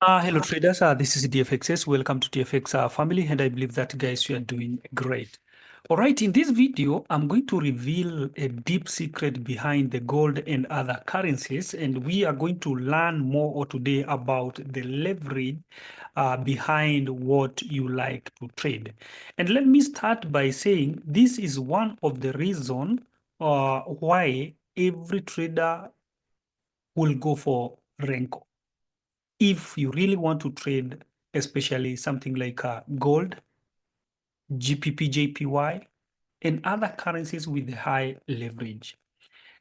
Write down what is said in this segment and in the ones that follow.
Hello traders, this is DFXS. Welcome to TFX family, and I believe that guys, you are doing great. All right, in this video, I'm going to reveal a deep secret behind the gold and other currencies, and we are going to learn more today about the leverage behind what you like to trade. And let me start by saying this is one of the reasons why every trader will go for Renko. If you really want to trade, especially something like gold, GPP, JPY, and other currencies with high leverage.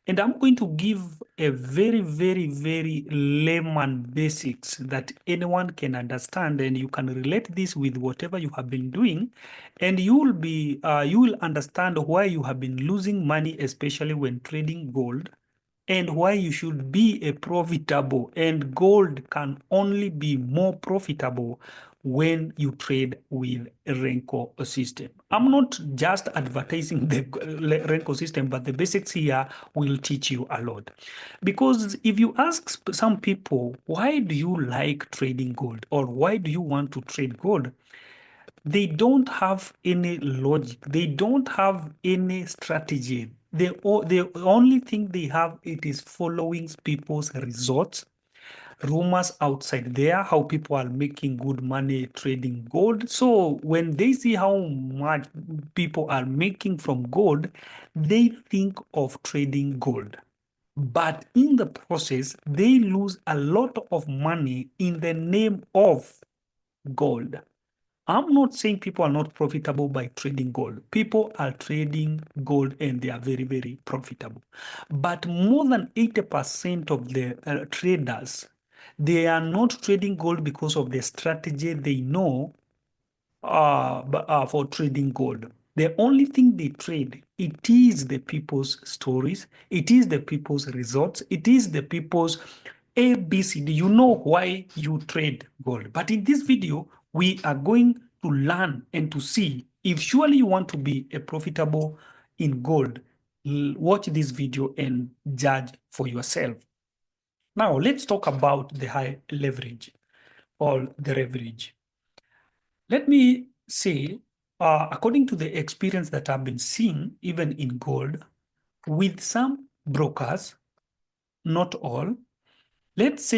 And I'm going to give a very layman basics that anyone can understand, and you can relate this with whatever you have been doing, and you will understand why you have been losing money, especially when trading gold, and why you should be a profitable, and gold can only be more profitable when you trade with a Renko system. I'm not just advertising the Renko system, but the basics here will teach you a lot. Because if you ask some people, why do you like trading gold, or why do you want to trade gold? They don't have any logic. They don't have any strategy. The only thing they have, it is following people's results, rumors outside there, how people are making good money trading gold. So when they see how much people are making from gold, they think of trading gold. But in the process, they lose a lot of money in the name of gold. I'm not saying people are not profitable by trading gold. People are trading gold and they are very profitable. But more than 80% of the traders, they are not trading gold because of the strategy they know for trading gold. The only thing they trade, it is the people's stories, it is the people's results, it is the people's ABCD. You know why you trade gold. But in this video, we are going to learn and to see if surely you want to be a profitable in gold. Watch this video and judge for yourself. Now, let's talk about the high leverage or the leverage. Let me say, according to the experience that I've been seeing, even in gold, with some brokers, not all, let's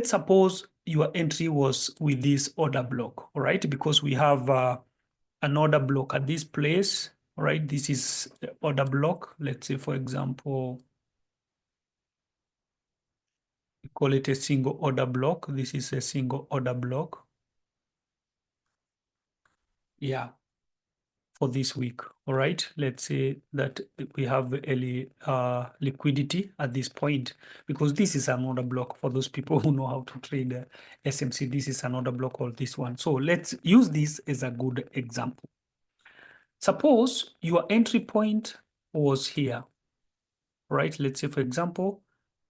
suppose your entry was with this order block, all right? Because we have an order block at this place, all right? This is the order block. Let's say, for example, we call it a single order block. This is a single order block. Yeah. For this week. All right, let's say that we have early liquidity at this point, because this is another block for those people who know how to trade SMC. This is another block or this one. So let's use this as a good example. Suppose your entry point was here, right? Let's say, for example,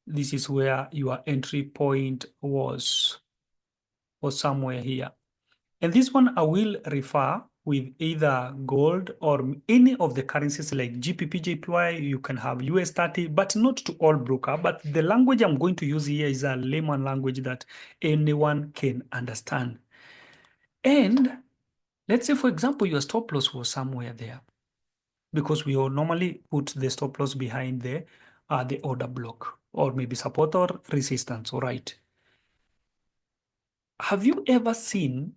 this is where your entry point was somewhere here. And this one I will refer with either gold or any of the currencies like GPP, JPY. You can have US30, but not to all broker. But the language I'm going to use here is a layman language that anyone can understand. And let's say, for example, your stop loss was somewhere there, because we all normally put the stop loss behind the order block, or maybe support or resistance. All right. Have you ever seen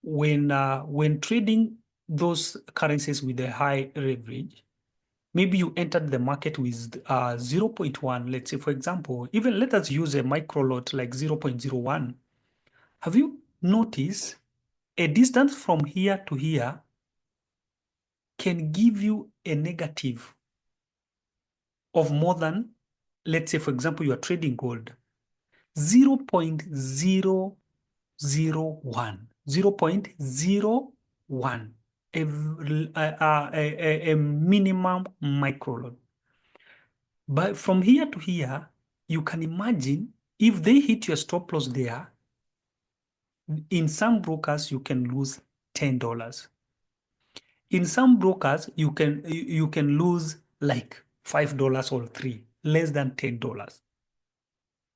when trading those currencies with a high leverage, maybe you entered the market with 0.1, let's say, for example, even let us use a micro lot like 0.01. Have you noticed a distance from here to here can give you a negative of more than, let's say, for example, you are trading gold, 0.001, 0.01, a minimum micro lot. But from here to here, you can imagine if they hit your stop loss there, in some brokers, you can lose $10. In some brokers, you can lose like $5 or $3, less than $10.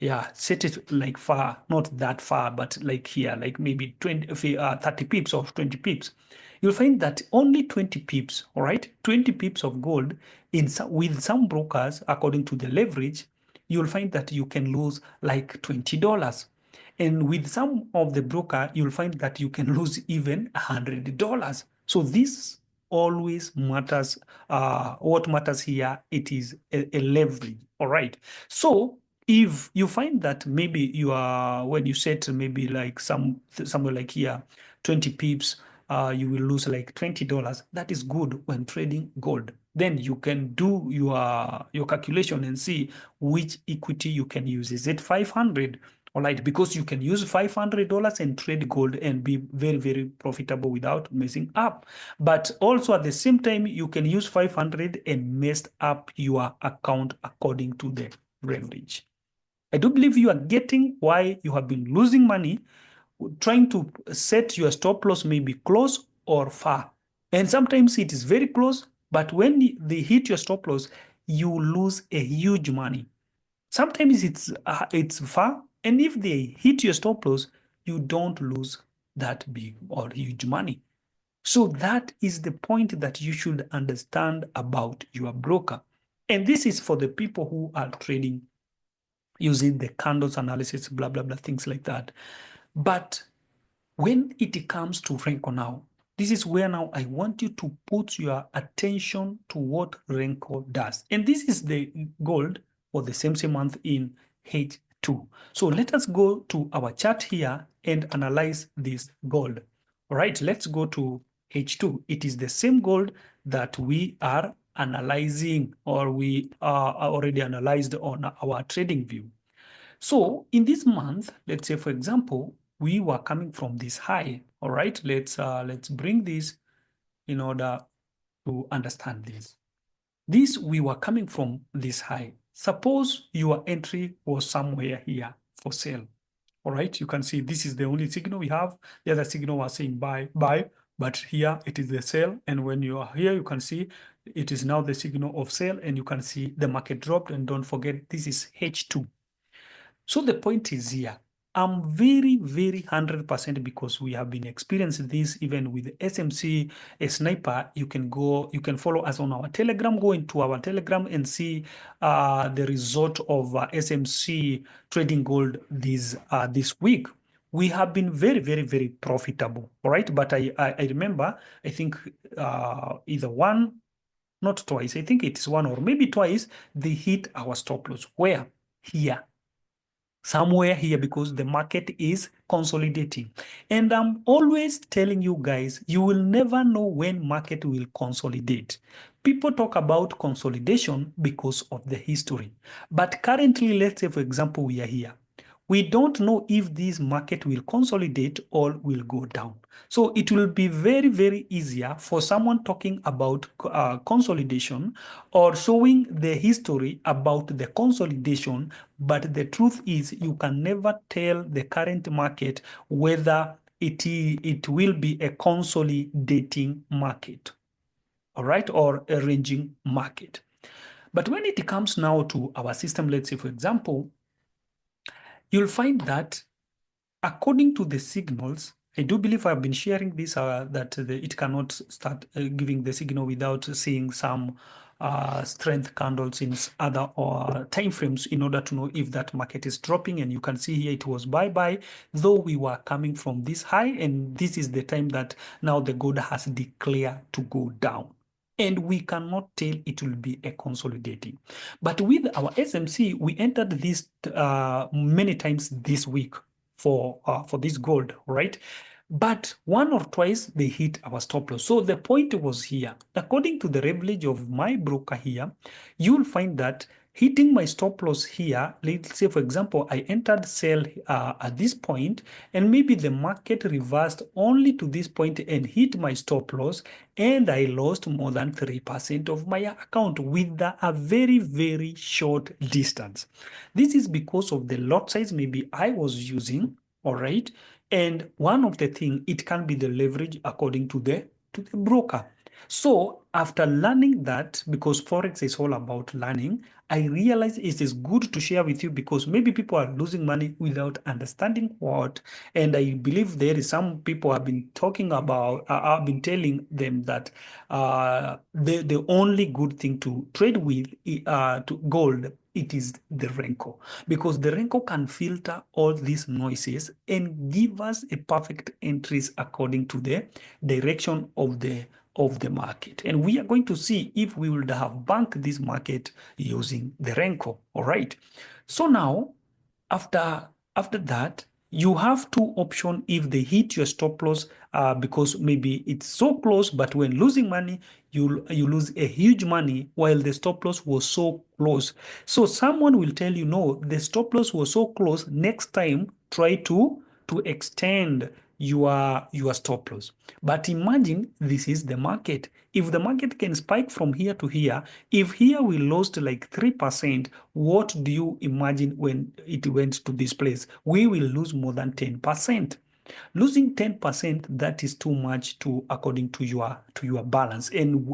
Yeah, set it like far, not that far, but like here, like maybe 30 pips or 20 pips. You'll find that only 20 pips, all right, 20 pips of gold with some brokers, according to the leverage, you'll find that you can lose like $20. And with some of the broker, you'll find that you can lose even $100. So this always matters. What matters here, it is a leverage, all right? So if you find that maybe you are, when you set maybe like somewhere like here 20 pips, you will lose like $20. That is good when trading gold. Then you can do your calculation and see which equity you can use. Is it 500? All right, because you can use $500 and trade gold and be very, very profitable without messing up. But also at the same time, you can use 500 and mess up your account according to the leverage. I do believe you are getting why you have been losing money trying to set your stop loss maybe close or far. And sometimes it is very close, but when they hit your stop loss, you lose a huge money. Sometimes it's far, and if they hit your stop loss, you don't lose that big or huge money. So that is the point that you should understand about your broker. And this is for the people who are trading using the candles analysis, blah, blah, blah, things like that. But when it comes to Renko now, this is where now I want you to put your attention to what Renko does. And this is the gold for the same month in H2. So let us go to our chart here and analyze this gold. All right, let's go to H2. It is the same gold that we are analyzing, or we are already analyzed on our trading view. So in this month, let's say, for example, we were coming from this high. All right, let's bring this in order to understand this. This, we were coming from this high. Suppose your entry was somewhere here for sale. All right, you can see this is the only signal we have. The other signal was saying buy, but here it is the sell. And when you are here, you can see it is now the signal of sell, and you can see the market dropped. And don't forget, this is H2. So the point is here, I'm very, very 100% because we have been experiencing this even with SMC, a sniper. You can follow us on our Telegram, go into our Telegram and see the result of SMC trading gold this week. We have been very, very, very profitable, all right? But I remember, I think either one, not twice, I think it's one or maybe twice, they hit our stop loss. Where? Here. Somewhere here, because the market is consolidating. And I'm always telling you guys, you will never know when market will consolidate. People talk about consolidation because of the history. But currently, let's say, for example, we are here. We don't know if this market will consolidate or will go down. So it will be very, very easier for someone talking about consolidation or showing the history about the consolidation. But the truth is, you can never tell the current market whether it will be a consolidating market, all right, or a ranging market. But when it comes now to our system, let's say, for example, you'll find that according to the signals, I do believe I've been sharing this, that it cannot start giving the signal without seeing some strength candles in other time frames in order to know if that market is dropping. And you can see here it was bye-bye, though we were coming from this high, and this is the time that now the gold has declared to go down. And we cannot tell it will be a consolidating. But with our SMC, we entered this many times this week for this gold, right? But one or twice they hit our stop loss. So the point was here, according to the leverage of my broker here, you'll find that hitting my stop loss here, let's say, for example, I entered sell at this point, and maybe the market reversed only to this point and hit my stop loss, and I lost more than 3% of my account with a very, very short distance. This is because of the lot size maybe I was using, all right? And one of the things, it can be the leverage according to the broker. So after learning that, because Forex is all about learning, I realize it is good to share with you because maybe people are losing money without understanding what. And I believe there is some people have been talking about, I've been telling them that the only good thing to trade with to gold, it is the Renko, because the Renko can filter all these noises and give us a perfect entries according to the direction of the market. And we are going to see if we would have banked this market using the Renko. All right. So now, after after that, you have two options if they hit your stop loss, because maybe it's so close, but when losing money, you lose a huge money while the stop loss was so close. So someone will tell you, no, the stop loss was so close. Next time, try to extend your stop loss. But imagine this is the market. If the market can spike from here to here, if here we lost like 3%, what do you imagine when it went to this place? We will lose more than 10%. Losing 10%, that is too much to according to your balance. And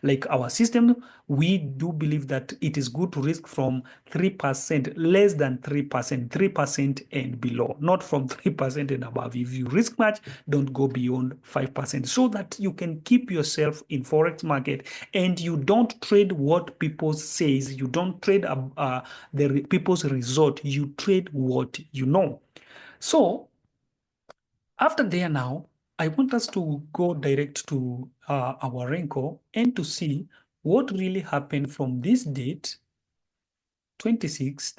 like our system, we do believe that it is good to risk from 3%, less than 3%, 3% and below, not from 3% and above. If you risk much, don't go beyond 5%, so that you can keep yourself in Forex market and you don't trade what people says. You don't trade the people's result. You trade what you know. So after there now, I want us to go direct to our Renko and to see what really happened from this date, 26th,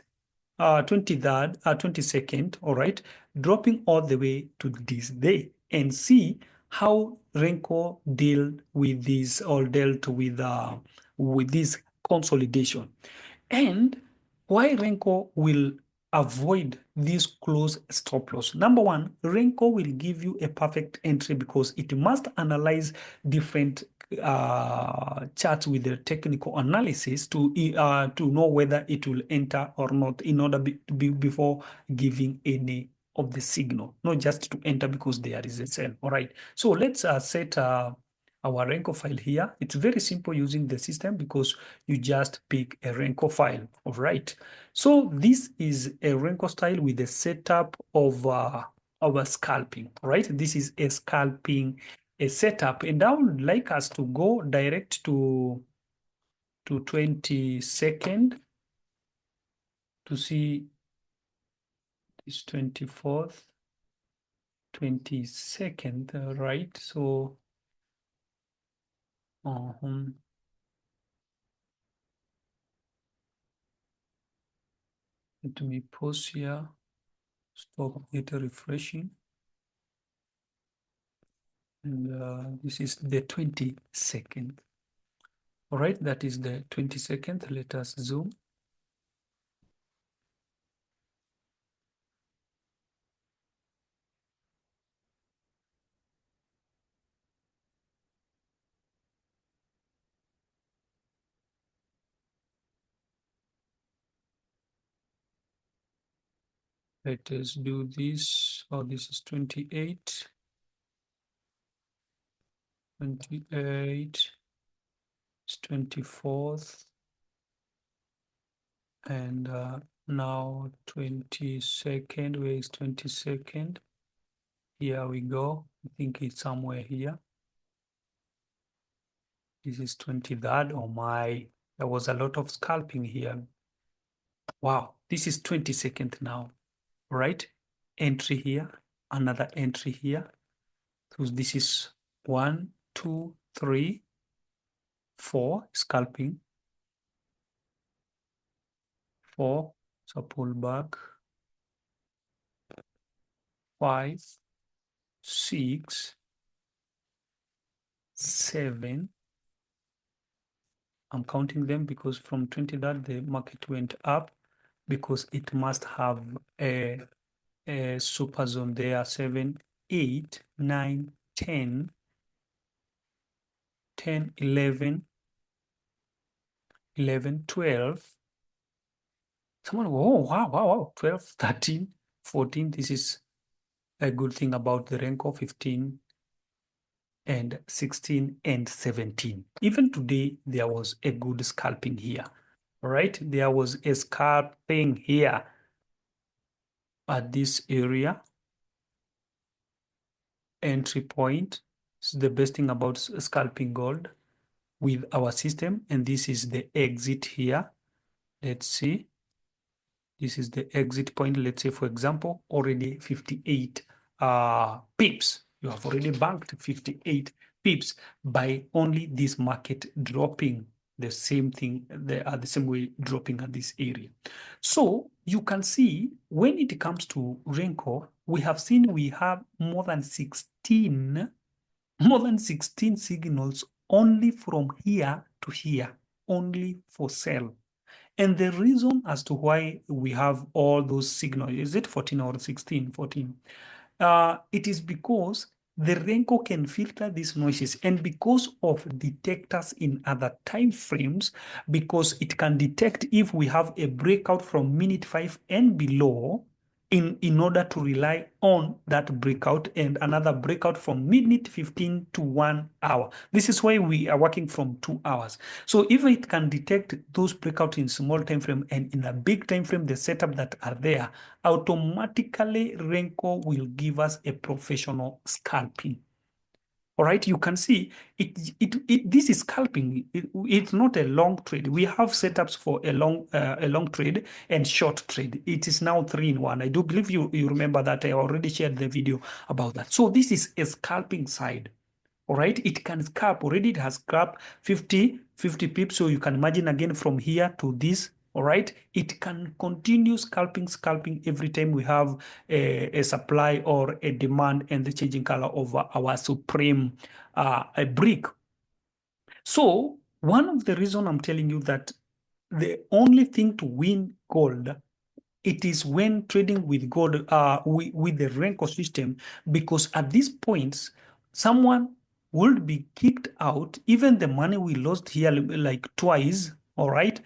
23rd, 22nd, all right, dropping all the way to this day, and see how Renko dealt with this or dealt with this consolidation. And why Renko will avoid this close stop loss. Number one, Renko will give you a perfect entry because it must analyze different charts with the technical analysis to know whether it will enter or not in order before giving any of the signal, not just to enter because there is a sell. All right. So let's set our Renko file here. It's very simple using the system because you just pick a Renko file. All right. So this is a Renko style with a setup of a scalping. All right. This is a scalping a setup, and I would like us to go direct to 22nd to see this 24th, 22nd, right? So let me pause here, stop it refreshing. And this is the 22nd. All right, that is the 22nd. Let us zoom. Let us do this. Oh, this is 28. 28. It's 24th. And now 22nd. Where is 22nd? Here we go. I think it's somewhere here. This is 23rd. Oh my, there was a lot of scalping here. Wow, this is 22nd now, right? Entry here, another entry here. So this is 1, 2, 3, 4, scalping. 4, so pull back. 5, 6, 7. I'm counting them because from 23rd the market went up because it must have a super zone there. 7, 8, 9, 10, 10, 11, 11, 12. Someone, oh, wow, 12, 13, 14. This is a good thing about the Renko. 15, and 16 and 17. Even today, there was a good scalping here. All right, there was a scalping here at this area. Entry point. This is the best thing about scalping gold with our system. And this is the exit here. Let's see. This is the exit point. Let's say, for example, already 58 pips. You have already banked 58 pips by only this market dropping the same thing, the same way dropping at this area. So you can see when it comes to Renko, we have seen we have more than 16 signals only from here to here, only for sell. And the reason as to why we have all those signals, is it 14 or 16? 14. It is because the Renko can filter these noises, and because of detectors in other time frames, because it can detect if we have a breakout from minute 5 and below, in order to rely on that breakout and another breakout from minute 15 to 1 hour. This is why we are working from 2 hours. So if it can detect those breakouts in small time frame and in a big time frame, the setup that are there, automatically Renko will give us a professional scalping. All right, you can see this is scalping. It's not a long trade. We have setups for a long trade and short trade. It is now 3-in-1. I do believe you remember that I already shared the video about that. So this is a scalping side. All right, it can scalp. Already it has scalped 50 pips. So you can imagine again from here to this. All right, it can continue scalping every time we have a supply or a demand and the changing color of our supreme a brick. So one of the reasons I'm telling you that the only thing to win gold, it is when trading with gold, with the Renko system, because at these points, someone would be kicked out. Even the money we lost here, like twice, all right,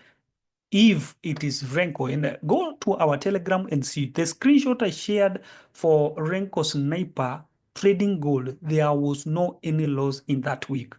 if it is Renko. And go to our Telegram and see the screenshot I shared for Renko Sniper trading gold. There was no any loss in that week.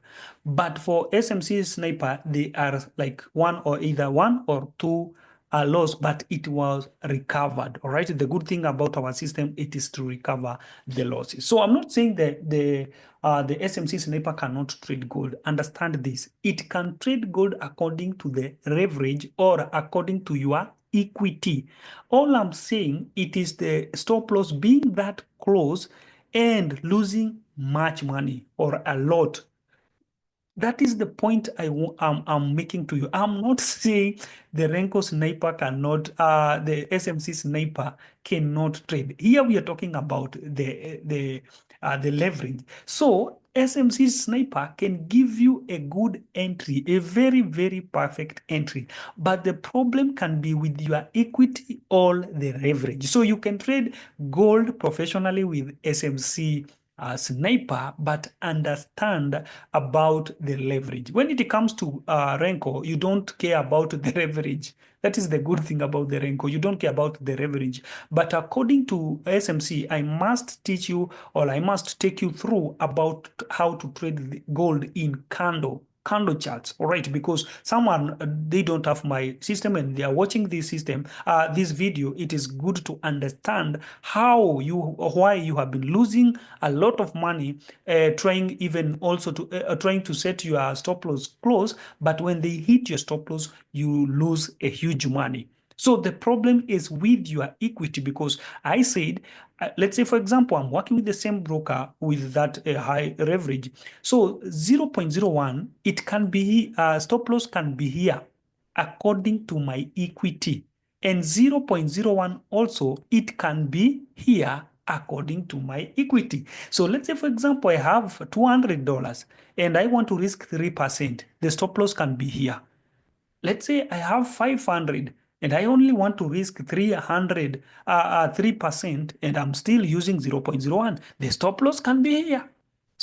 But for SMC Sniper, they are like either one or two loss, but it was recovered. All right. The good thing about our system, it is to recover the losses. So I'm not saying that the SMC Sniper cannot trade gold. Understand this. It can trade gold according to the leverage or according to your equity. All I'm saying, it is the stop loss being that close and losing much money or a lot. That is the point I'm making to you. I'm not saying the Renko sniper cannot, the SMC sniper cannot trade. Here we are talking about the leverage. So SMC sniper can give you a good entry, a very, very perfect entry. But the problem can be with your equity or the leverage. So you can trade gold professionally with SMC sniper, but understand about the leverage. When it comes to Renko, you don't care about the leverage. That is the good thing about the Renko. You don't care about the leverage. But according to SMC, I must teach you, or I must take you through about how to trade gold in candle charts. All right, because someone they don't have my system and they are watching this system, this video. It is good to understand why you have been losing a lot of money, trying even also to trying to set your stop loss close, but when they hit your stop loss, you lose a huge money. So the problem is with your equity, because I said, let's say, for example, I'm working with the same broker with that high leverage. So 0.01, it can be, stop loss can be here according to my equity. And 0.01 also, it can be here according to my equity. So let's say, for example, I have $200 and I want to risk 3%. The stop loss can be here. Let's say I have 500 and I only want to risk 3% and I'm still using 0.01. The stop loss can be here.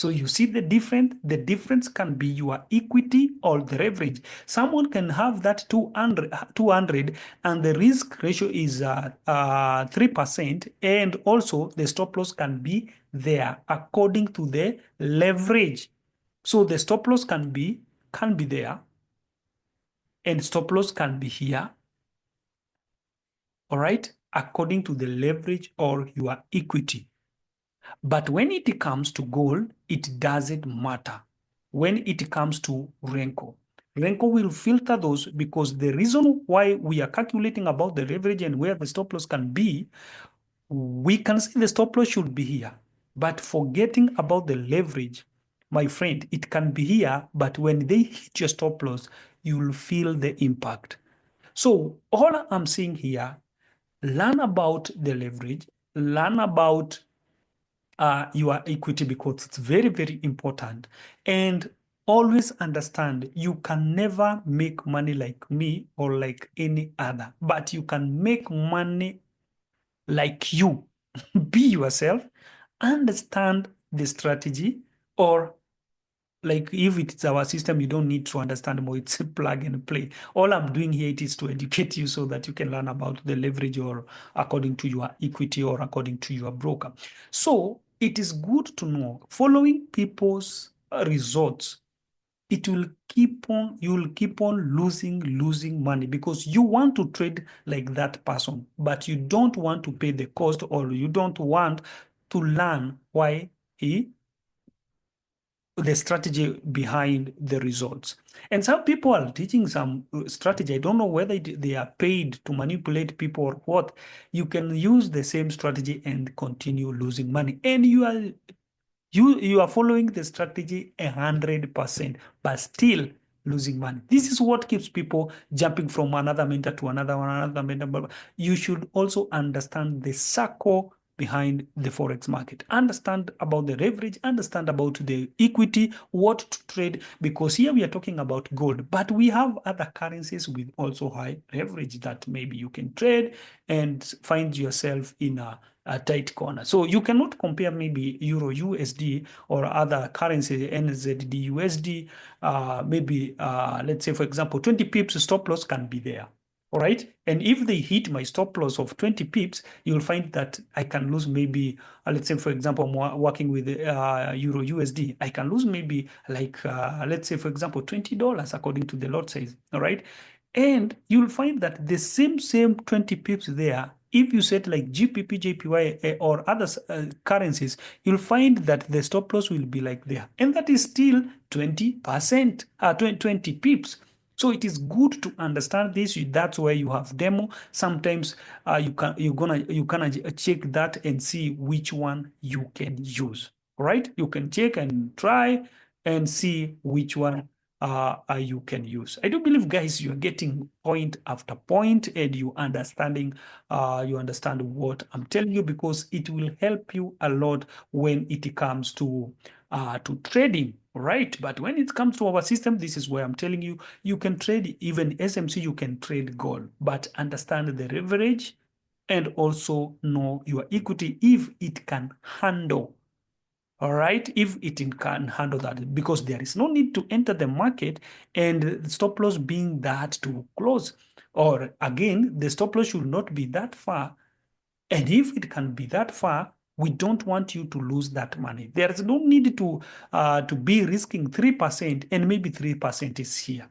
So you see the difference? The difference can be your equity or the leverage. Someone can have that 200 and the risk ratio is 3%, and also the stop loss can be there according to the leverage. So the stop loss can be there, and stop loss can be here, all right, according to the leverage or your equity. But when it comes to gold, it doesn't matter. When it comes to Renko, Renko will filter those, because the reason why we are calculating about the leverage and where the stop loss can be, we can say the stop loss should be here. But forgetting about the leverage, my friend, it can be here, but when they hit your stop loss, you'll feel the impact. So all I'm saying here, learn about the leverage, learn about your equity, because it's very, very important. And always understand you can never make money like me or like any other, but you can make money like you. Be yourself, understand the strategy, or like if it's our system, you don't need to understand more. It's a plug and play. All I'm doing here is to educate you so that you can learn about the leverage, or according to your equity, or according to your broker. So it is good to know, following people's results, it will keep on, you will keep on losing money, because you want to trade like that person, but you don't want to pay the cost, or you don't want to learn why the strategy behind the results. And some people are teaching some strategy. I don't know whether they are paid to manipulate people or what. You can use the same strategy and continue losing money. And you are following the strategy 100%, but still losing money. This is what keeps people jumping from another mentor to another mentor. You should also understand the circle behind the forex market. Understand about the leverage, understand about the equity, what to trade, because here we are talking about gold, but we have other currencies with also high leverage that maybe you can trade and find yourself in a tight corner. So you cannot compare maybe Euro USD or other currency, NZD USD, maybe let's say, for example, 20 pips stop loss can be there. All right. And if they hit my stop loss of 20 pips, you'll find that I can lose maybe, let's say, for example, I'm working with Euro USD. I can lose maybe like, let's say, for example, $20 according to the lot size. All right. And you'll find that the same 20 pips there, if you set like GPP, JPY, or other currencies, you'll find that the stop loss will be like there. And that is still 20%, 20 pips. So it is good to understand this. That's why you have demo. Sometimes you can check that and see which one you can use. Right? You can check and try and see which one you can use. I do believe, guys, you are getting point after point, and you understand what I'm telling you, because it will help you a lot when it comes to trading, right? But when it comes to our system, this is where I'm telling you, you can trade even SMC, you can trade gold, but understand the leverage and also know your equity if it can handle. All right, if it can handle that, because there is no need to enter the market and the stop loss being that too close. Or again, the stop loss should not be that far. And if it can be that far, we don't want you to lose that money. There is no need to be risking 3%, and maybe 3% is here.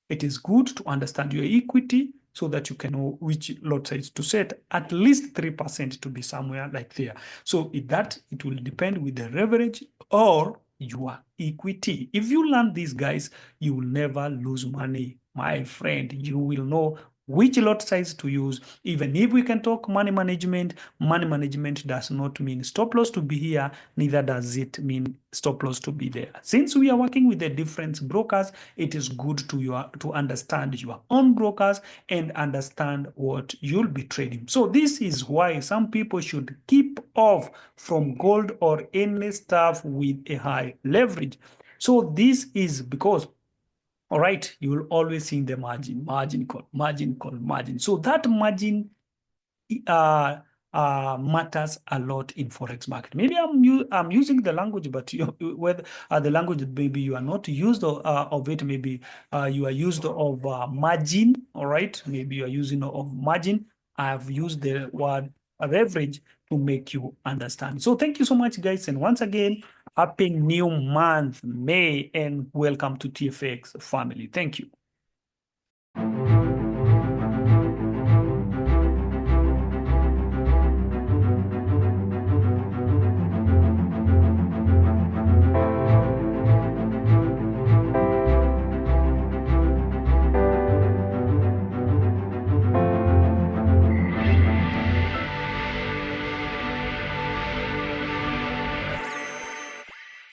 It is good to understand your equity so that you can know which lot size to set, at least 3% to be somewhere like there. So it will depend with the leverage or your equity. If you learn these guys, you will never lose money, my friend. You will know which lot size to use. Even if we can talk money management does not mean stop loss to be here, neither does it mean stop loss to be there. Since we are working with the different brokers, it is good to understand your own brokers and understand what you'll be trading. So this is why some people should keep off from gold or any stuff with a high leverage. So this is because, all right, you will always see the margin call. So that margin matters a lot in forex market. Maybe I'm using the language, but whether the language maybe you are not used of it, maybe you are used of margin. All right, maybe you are using of margin. I have used the word leverage to make you understand. So thank you so much, guys, and once again, happy new month, May, and welcome to TFX family. Thank you.